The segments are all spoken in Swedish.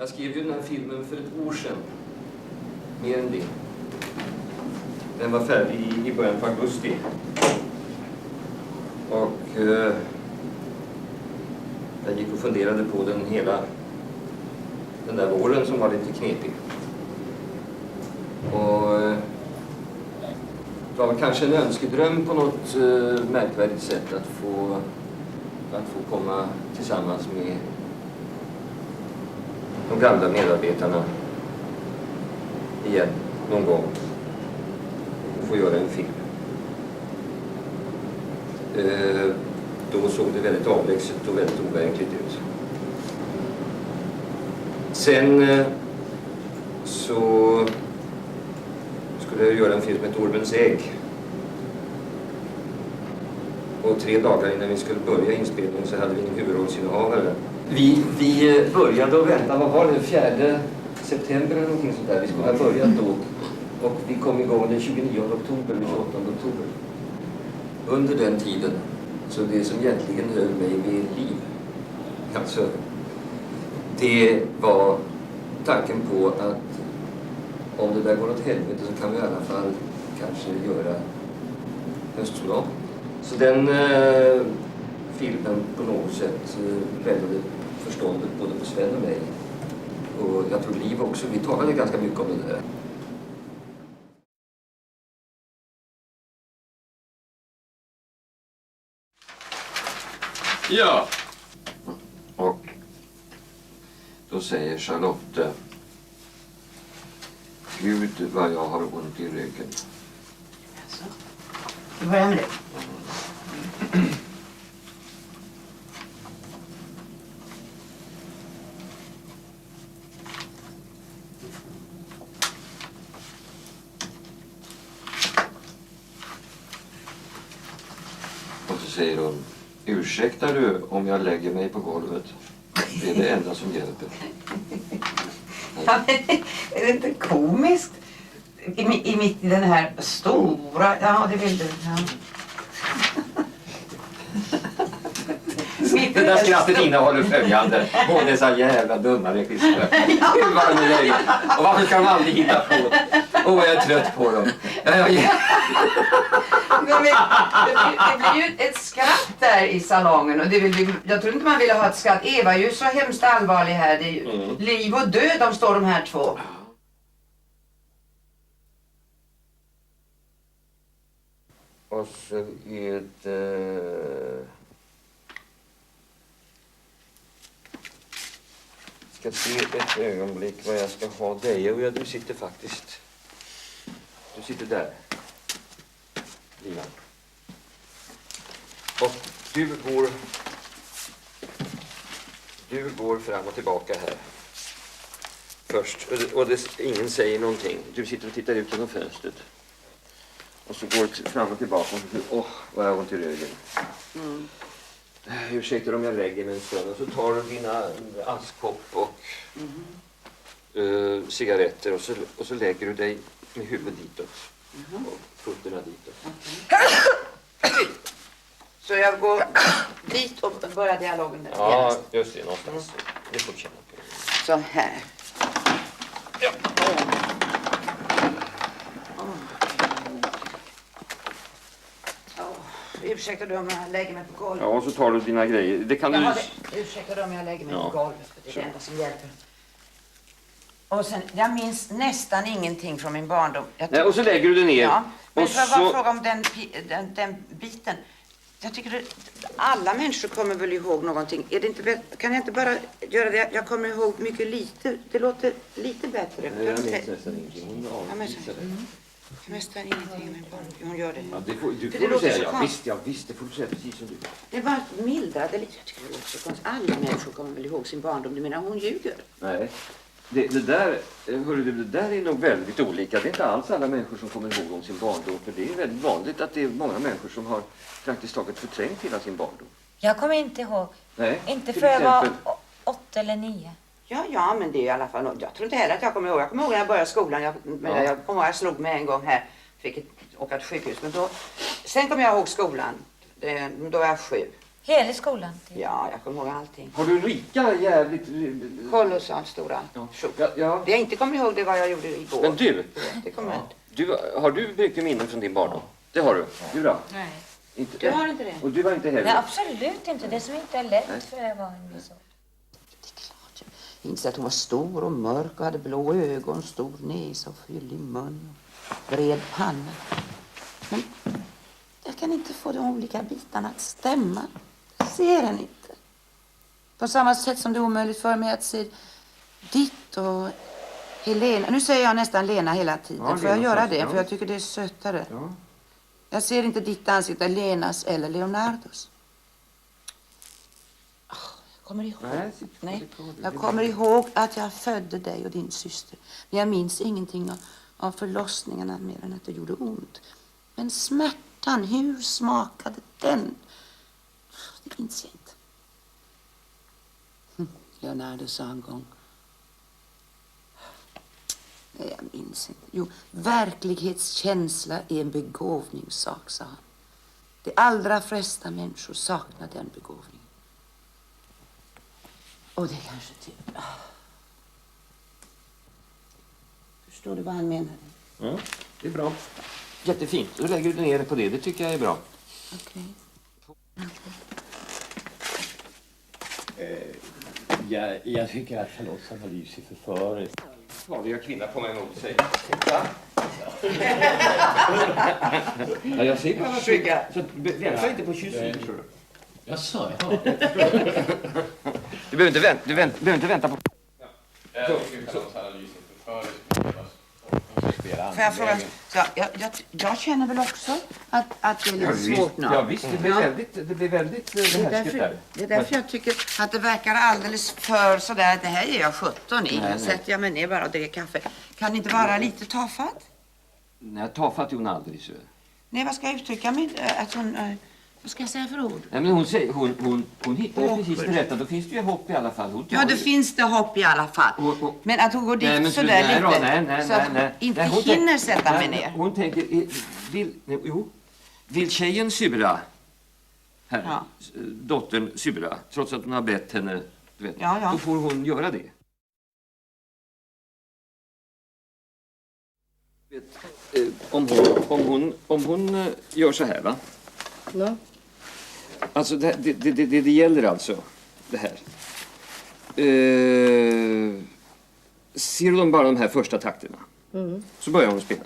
Jag skrev ju den här filmen för ett år sedan. Mer än det. Den var färdig i början på augusti. Och jag gick och funderade på den hela den där våren som var lite knepig. Och det var kanske en önskedröm på något märkvärdigt sätt att få komma tillsammans med de gamla medarbetarna igen någon gång och få göra en film. Då såg det väldigt avlägset och väldigt overkligt ut. Sen så skulle jag göra en film med Orbens ägg. Och 3 dagar innan vi skulle börja inspelningen så hade vi en huvudrollsinnehavare. Vi började att vänta, vad var det, 4 september eller någonting sånt där. Vi skulle ha börjat då. Och vi kom igång den 29 oktober eller 28 oktober. Under den tiden, så det som egentligen höll mig vid liv, alltså, det var tanken på att om det där går åt helvete så kan vi i alla fall kanske göra Höstsoldat. Så den filmen på något sätt räddade förståndet både på Sven och mig. Och jag tror Liv också, vi talade ganska mycket om det där. Ja. Och då säger Charlotte: Gud vad jag har ont i ryggen. Alltså, vi börjar med det. Och så säger hon: ursäktar du om jag lägger mig på golvet? Det är det enda som hjälper. Ja, är det inte komiskt? I den här stora... Ja, det vill du. Ja. Det där skrattet innehåller följande: hon är så jävla dumma regissörer. Hur var det med dig? Och varför ska de aldrig hitta på? Jag är trött på dem. Men det blir ju ett skratt där i salongen. Och jag tror inte man ville ha ett skratt. Eva är ju så hemskt allvarlig här. Det är ju liv och död, de står de här två. Och så är det... Jag ska se ett ögonblick vad jag ska ha dig. Och du sitter faktiskt... Du sitter där. Livan. Och du går fram och tillbaka här. Först. Och ingen säger någonting. Du sitter och tittar ut genom fönstret. Och så går du fram och tillbaka. Och vad jag har ont i ryggen. Ursäkta om jag lägger mig en stund. Och så tar du dina askkopp och cigaretter. Och så lägger du dig med huvudet ditåt. Och fötterna ditåt. Så jag går dit och börjar dialogen där. Ja, just det. Någonstans. Det får du känna på. Så här. Ja. Ursäkta du om jag lägger mig på golvet. Ja, och så tar du dina grejer. Det kan du... Ursäkta du om jag lägger mig på golvet. Det är det enda som hjälper. Och sen, jag minns nästan ingenting från min barndom. Nej, och så lägger du det ner. Ja, men och för att bara fråga om den biten. Jag tycker att alla människor kommer väl ihåg någonting. Är det inte kan jag inte bara göra det? Jag kommer ihåg mycket lite. Det låter lite bättre. Jag minns nästan ingenting. Hon avvisar det. Jag nästan ingenting med barn. Hon gör det. Ja, det får du säga. Ja, visst, det får du säga precis som du. Det var mildrade lite. Jag tycker det låter så konstigt. Alla människor kommer väl ihåg sin barndom. Du menar hon ljuger? Nej. Det där är nog väldigt olika. Det är inte alls alla människor som kommer ihåg om sin barndom. För det är väldigt vanligt att det är många människor som har praktiskt taget förträngt hela sin barndom. Jag kommer inte ihåg. Nej. Inte för jag var 8 eller 9. Ja, men det är i alla fall något. Jag tror inte heller att jag kommer ihåg. Jag kommer ihåg när jag började skolan. Jag kommer ihåg att jag slog mig en gång här. Fick åka till sjukhus. Men sen kommer jag ihåg skolan. Då var jag 7. Hela skolan. Ja, jag kommer ihåg allting. Har du rika jävligt... Kolossalt stora. Ja. Det jag inte kommer ihåg det var jag gjorde igår. Men du, Det kommer jag inte. har du mycket minnen från din barndom? Det har du. Du då? Nej. Inte. Du har inte det? Och du har inte heller? Nej, absolut inte. Det som inte är lätt för var en viss ålder. Det är klart. Jag inser att hon var stor och mörk och hade blå ögon, stor näsa och fyllig mun och bred panna. Men jag kan inte få de olika bitarna att stämma. Jag ser den inte. På samma sätt som det är omöjligt för mig att se ditt och Helena. Nu säger jag nästan Lena hela tiden. Ja, Får jag göra det? ja. För jag tycker det är sötare. Ja. Jag ser inte ditt ansikte, Lenas eller Leonardos. Jag kommer ihåg. Nej, jag kommer ihåg att jag födde dig och din syster. Men jag minns ingenting av förlossningarna mer än att det gjorde ont. Men smärtan, hur smakade den? Det minns jag inte. Leonardo sa en gång. Nej, jag minns inte. Jo, verklighetskänsla är en begåvningssak, sa han. De allra flesta människor saknar den begåvningen. Och det kanske typ... Förstår du vad han menade? Ja, det är bra. Jättefint. Då lägger du ner det på det. Det tycker jag är bra. Okej. Jag tycker att Charlottes analys är förförisk. Svariga kvinna kommer emot sig. Va? Ja, jag ser bara Skygga. så vänta inte på kyssen, förstår du. Jag sa, ja. Du behöver inte vänta på... Jag tycker Charlottes analys är förförisk. Får jag fråga? Så, jag känner väl också att det är lite svårt nu. Ja, visst. Det blir väldigt läskigt där. Det är därför jag tycker att det verkar alldeles för sådär att det här är jag 17 i. Nej. Sätter jag mig ner bara och dricker kaffe. Kan det inte vara lite tafatt? Nej, tafatt är hon aldrig så. Nej, vad ska jag uttrycka mig? Att hon... vad ska jag säga för ord? Nej, men hon hittade precis det rätta. Då finns det ju hopp i alla fall. Ja, det finns det hopp i alla fall. Men att hon går dit sådär lite. Så att hon inte hinner sätta mig ner. Hon tänker... Vill tjejen Syra, här, dottern Syra, trots att hon har bett henne, du vet, då får hon göra det. Om hon gör så här, va? Ja. Alltså det gäller alltså det här. Ser du bara de här första takterna? Så börjar hon spela.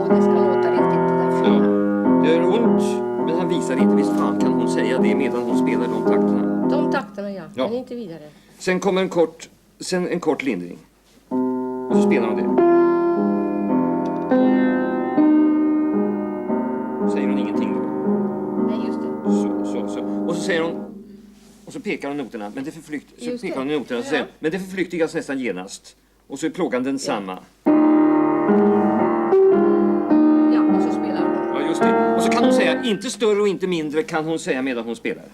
Och det ska låta riktigt det där fina. Det gör ont, men han visar inte. Visst fan kan hon säga det medan hon spelar de takterna. De takterna, ja. Ja. Men inte vidare. Sen kommer en kort lindring. Och så spelar hon det. Säger hon ingenting då? Nej, just det. Så. Och så säger hon... Och så pekar hon noterna. Men det pekar hon noterna och säger, men det förflyktigas nästan genast. Och så är plågan densamma. Ja, och så spelar hon. Ja, just det. Och så kan hon säga, inte större och inte mindre kan hon säga medan hon spelar.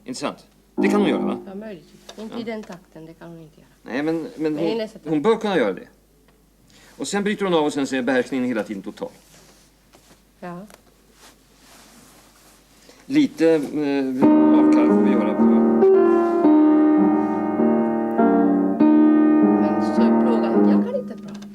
Intressant. Det kan hon göra, va? Ja, möjligtvis. Inte i den takten, det kan hon inte göra. Nej, men Nej, nästa takt. hon bör kunna göra det. Och sen bryter hon av och sen säger behärskningen hela tiden total. Ja. Lite avkall får vi göra på. Men så är plågan, jag kan inte prata.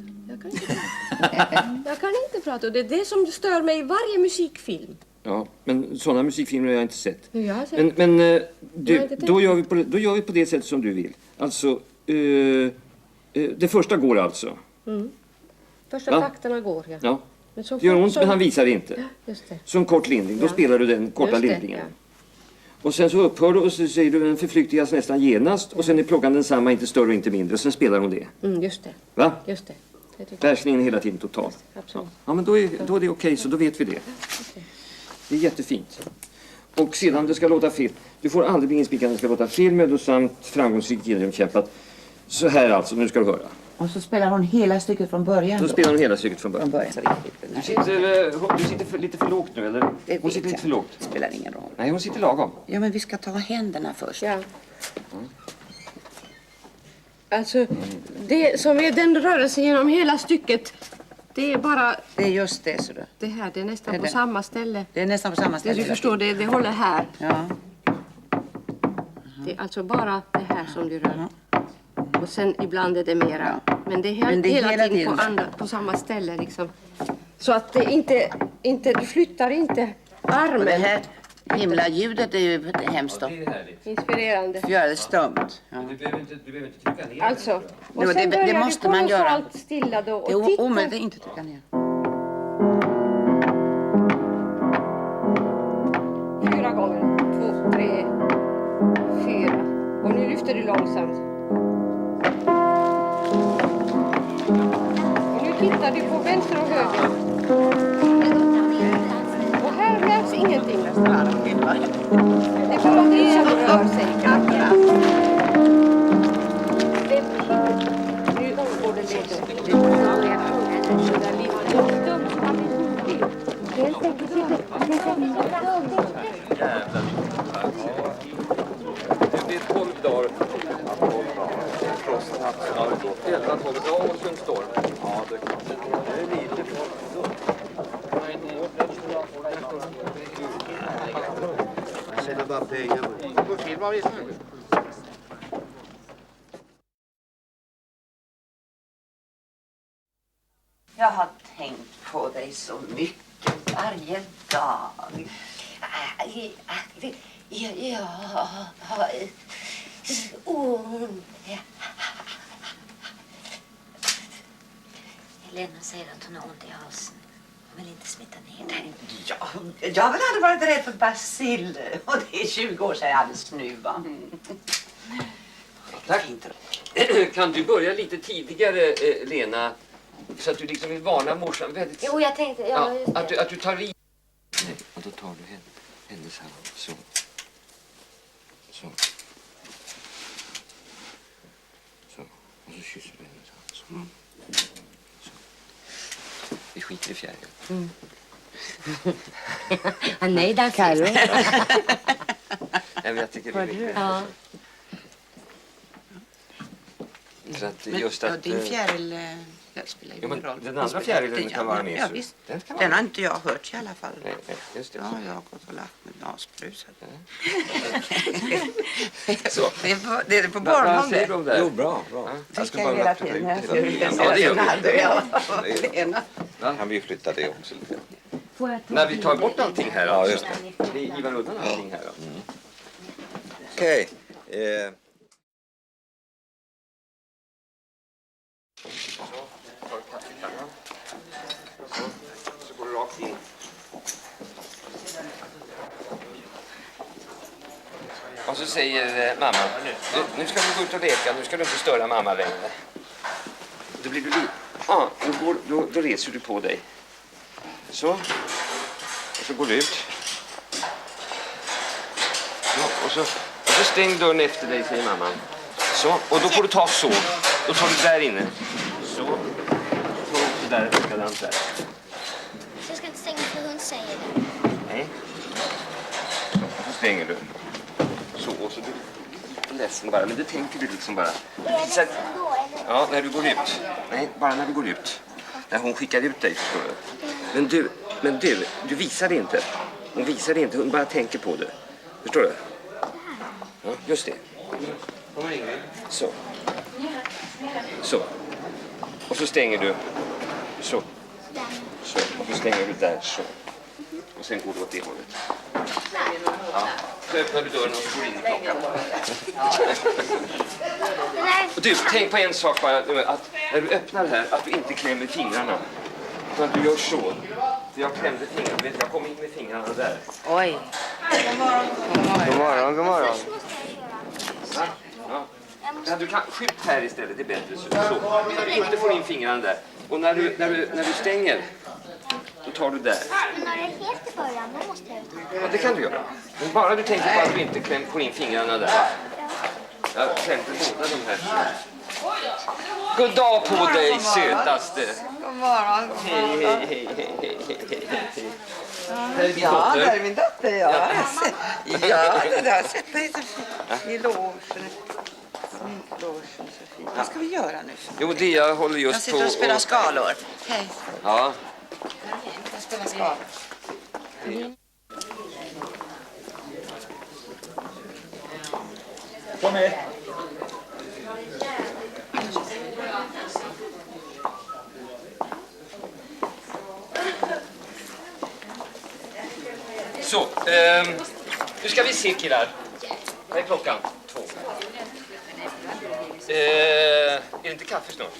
Jag kan inte prata. Och det är det som stör mig i varje musikfilm. Ja, men sådana musikfilmer har jag inte sett. Jo, jag har sett. Men inte då gör vi på det sätt som du vill. Alltså, det första går alltså. Första Va? takterna går, ja. Ja. Men så Det gör ont, men han visar inte. Ja, just det. Så en kort lindring, då spelar du den korta Just det, lindringen. ja. Och sen så upphör du och så säger du den förflyktigas nästan genast. Och sen är plågan densamma, inte större och inte mindre. Och sen spelar hon det. Just det. Va? Just det. Det tycker Behärskningen är hela tiden total. Absolut. Ja, men då är det okej, så då vet vi det. Det är jättefint. Och sedan det ska låta fel. Du får aldrig bli inspikad, det ska låta fel, mödosamt, framgångsrikt genomkämpat. Så här alltså, nu ska du höra. Och så spelar hon hela stycket från början. Då spelar hon hela stycket från början. början. Du sitter lite för lågt nu, eller? Hon sitter lite för lågt. Det spelar ingen roll. Nej, hon sitter lagom. Ja, men vi ska ta händerna först. Ja. Alltså, det som är den rörelsen genom hela stycket Det är bara Det är just det, så du. det här. Det är nästan Är på det? samma ställe. Det är nästan på samma ställe. Du förstår, det håller här. Ja. Det är alltså bara det här som du rör. Och sen ibland är det mera. Men det är, Men det är hela tiden tiden på, på samma ställe liksom. Så att det inte du flyttar inte armen. Och det här himlaljudet är ju hemskt då. Det är härligt. Inspirerande. För göra det stumt. Ja. Du behöver inte trycka ner. Alltså. Och Jo, sen det börjar måste du man göra. kolossalt stilla då. Och Det är titta. omöjligt att inte trycka ner. 4 gånger. 2, 3, 4. Och nu lyfter du långsamt. Och nu tittar du på vänster och höger. Och här märks ingenting nästan. Det är bara du som rör sig. Nu går det lite. Det är 12 dagar. 11, 12 dagar och en storm. Ja, det är klart. Det är lite Jag sätter bara pengar på film av det. Jag har tänkt på dig så mycket varje dag. Jag har ont. Helena säger att hon har ont i halsen. Hon vill inte smitta ner dig. Ja, jag har väl aldrig varit rädd för baciller. Och det är 20 år sedan jag hade snuva. Tack. Kan du börja lite tidigare, Lena? Så att du liksom vill varna morsan väldigt... Jo, jag tänkte... Ja, just det. Att du tar vid... Nej, och då tar du hennes hand. Så. Så. Så. Och så kysser du hennes hand. Så. Så. Vi skiter i fjärden. Nej, där Carro. Nej, men jag tycker det är viktigt. Ja. Så att just att... din fjäril spelar ju Ja, men ingen roll. den andra fjärilen kan vara med. Ja, Så visst. Den kan Den vara har inte jag hört i alla fall. Nej, just det. Ja, jag har gått och lagt mig asbrusad. Så. Det är på Vad morgonen säger det. du om det? Jo, bra. Det ska jag hela tiden. Ja, det gör vi. Kan vi flytta det också lite? När vi tar bort allting här. Ja, just det. Vi ivar undan allting här. Okej. Så går du rakt in. Och så säger mamma, nu ska du gå ut och leka, nu ska du inte störa mamma längre. Då blir du då reser du på dig. Så. Och så går du ut. Så, och så stäng dörren efter dig, säger mamma. Så, och då får du ta så. Då tar du där inne. Så. Så tar du också där, likadant där. Så jag ska inte stänga för hon säger det. Nej. Så stänger du. Så, och så du är ledsen bara, men det tänker du liksom bara. Är det Så, då eller? ja, när du går ut. Nej, bara när du går ut. När hon skickar ut dig, förstår du. Men du visar det inte. Hon visar det inte, hon bara tänker på det. Förstår du? Ja, just det. Så. Så. Och så stänger du. Så. Så. Och så stänger du där, så. Och sen går du åt det hållet. Ja. Så öppnar du dörren och så går in i klockan. Och du, tänk på en sak bara. Att när du öppnar här, att du inte klämmer fingrarna. Utan att du gör så. För jag klämde fingrarna. Vet du, jag kom in med fingrarna där. Oj. God morgon, god morgon. Ja. Ja, du kan skjuta här istället, det är bättre så. Så du inte får in fingrarna där. Och när du stänger, då tar du där. Men när det är helt i början, då måste jag ta. Ja, det kan du göra. Men bara du tänker på att du inte får in fingrarna där. Jag klämde båda de här. God dag på dig, sötaste. God morgon. Hej. Här är din Ja, dotter. där är min dotter, ja. Ja, det där. Sätt dig så fint i logen. Logen så fint. Vad ska vi göra nu? Jo, Dia håller Jag just på sitter och spelar skalor. Hej. Ja. Jag spelar skalor. Kom med. Så, nu ska vi se killar. Vad är klockan? 2. Är det inte kaffe snart?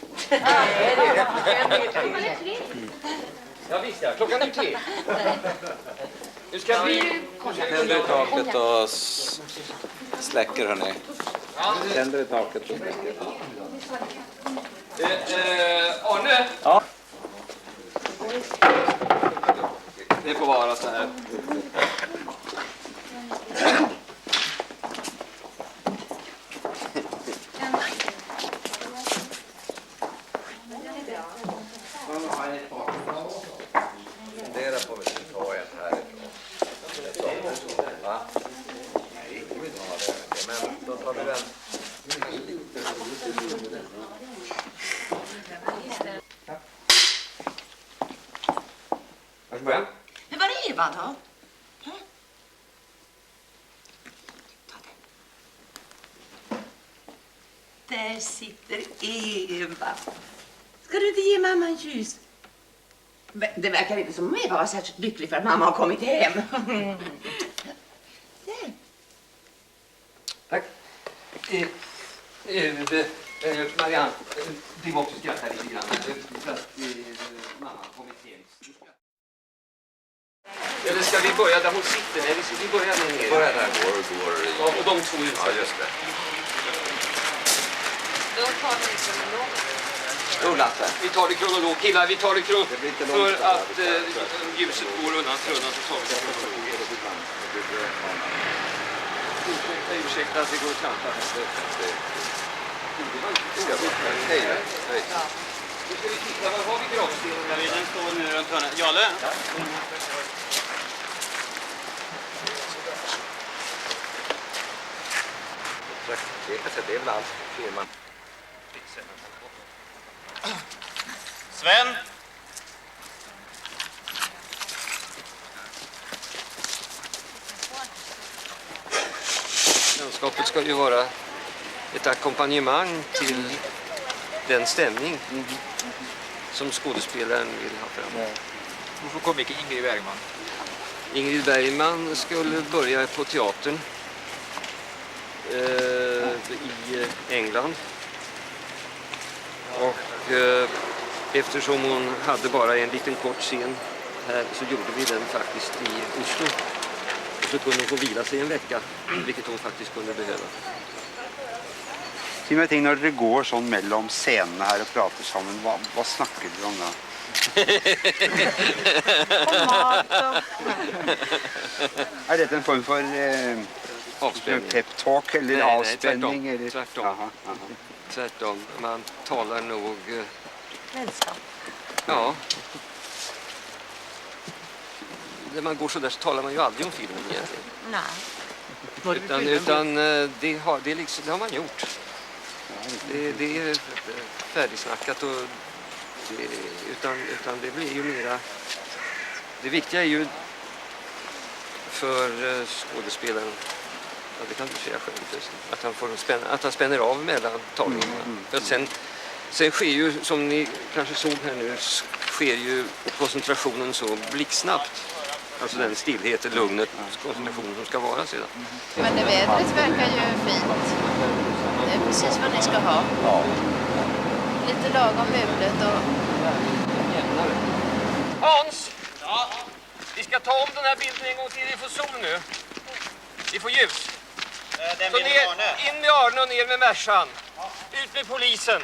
Ja visst ja, klockan är 3. Nu ska vi... Tänder i taket och släcker hörni. Tänder i taket och släcker. Arne? Ja. Det får vara så här. Fundera på att vi tar en härifrån. Va? Nej, vi vill ha det. Men då tar vi den. Varsågod. Men var är Eva då? Ta den. Där sitter Eva. Ska du inte ge mamma en kyss? Det verkar inte som om Eva var särskilt lycklig för att mamma har kommit hem. Där. Tack. Marianne, du var också skratta lite grann. För att mamma har kommit hem. Eller ska vi börja där hon sitter? Nej, vi börjar där nere. Börja där går. Ja, och de två ut. Ja, just det. Då tar vi liksom en lång. Jo, Lasse. Vi tar det kronolog. Killar, vi tar det kronolog. Det blir inte För långt att ljuset går undan för undan så tar vi det kronolog. Ursäkta att det går att trampa. Hej. Nu ska vi titta, var har vi gravstenen? Den står nu runt hörnet. Jalle? Det är väl allt firman. Sven? Landskapet ska ju vara ett ackompanjemang till den stämning som skådespelaren vill ha fram. Varför kom inte Ingrid Bergman? Ingrid Bergman skulle börja på teatern i England. Och eftersom hon hade bara en liten kort scen här så gjorde vi den faktiskt i Oslo. Och så kunde hon få vila sig en vecka, vilket hon faktiskt kunde behöva. Si meg ting, når dere går sånn mellom scenene her og prater sammen, hva snakker dere om da? Er dette en form for pep-talk eller avspenning? Nej, tvärtom. Aha. Tvärtom, man talar nog... Vänskap. Ja. När man går så där så talar man ju aldrig om filmen egentligen. Nej. Utan det har man gjort. Det är färdigsnackat och utan det blir ju mera... Det viktiga är ju för skådespelaren, ja, det kan du säga själv förresten, att han spänner av mellan tagningarna. För att sen sker ju, som ni kanske såg här nu, sker ju koncentrationen så blixtsnabbt. Alltså den stillheten, lugnet, koncentrationen som ska vara sedan. Men det vädret verkar ju fint. Det är precis vad ni ska ha. Lite lagom mulet och... Hans! Ja? Vi ska ta om den här bilden en gång till. Vi får sol nu. Vi får ljus. Den Så ner, in med Arne och ner med Märsan. Ut med polisen.